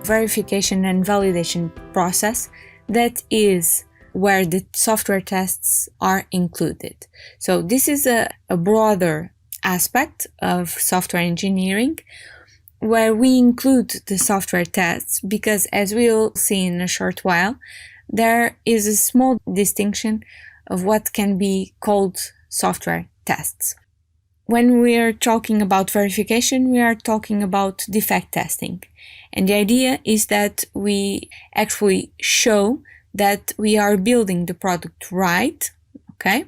verification and validation process that is where the software tests are included. So this is a broader aspect of software engineering where we include the software tests because, as we'll see in a short while, there is a small distinction of what can be called software tests. When we are talking about verification, we are talking about defect testing. And the idea is that we actually show that we are building the product right, okay?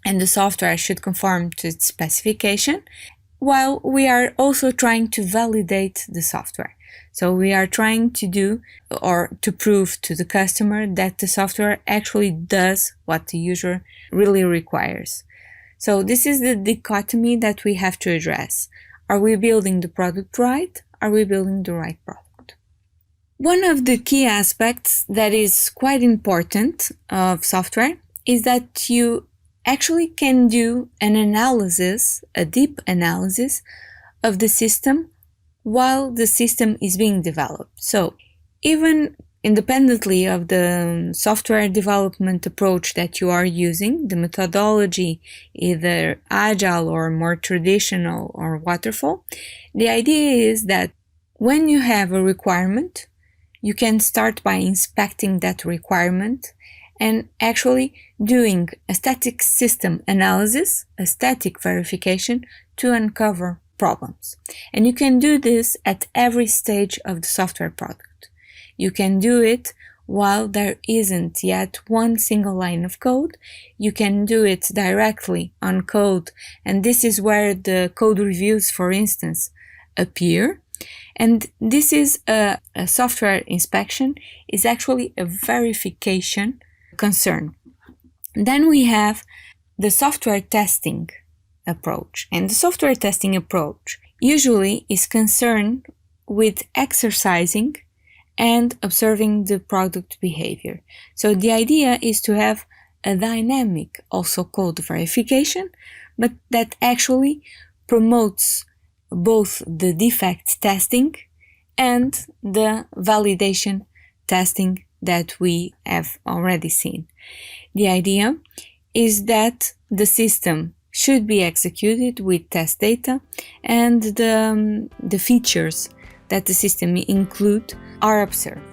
And the software should conform to its specification, while we are also trying to validate the software. So we are trying to do or to prove to the customer that the software actually does what the user really requires. So this is the dichotomy that we have to address. Are we building the product right? Are we building the right product? One of the key aspects that is quite important of software is that you actually can do an analysis, a deep analysis of the system while the system is being developed. So even independently of the software development approach that you are using, the methodology, either agile or more traditional or waterfall, the idea is that when you have a requirement, you can start by inspecting that requirement and actually doing a static system analysis, a static verification to uncover problems. And you can do this at every stage of the software product. You can do it while there isn't yet one single line of code. You can do it directly on code, and this is where the code reviews, for instance, appear. And this is a software inspection is actually a verification concern. Then we have the software testing approach. And the software testing approach usually is concerned with exercising and observing the product behavior. So the idea is to have a dynamic, also called verification, but that actually promotes both the defect testing and the validation testing that we have already seen. The idea is that the system should be executed with test data and the features that the system include are observed.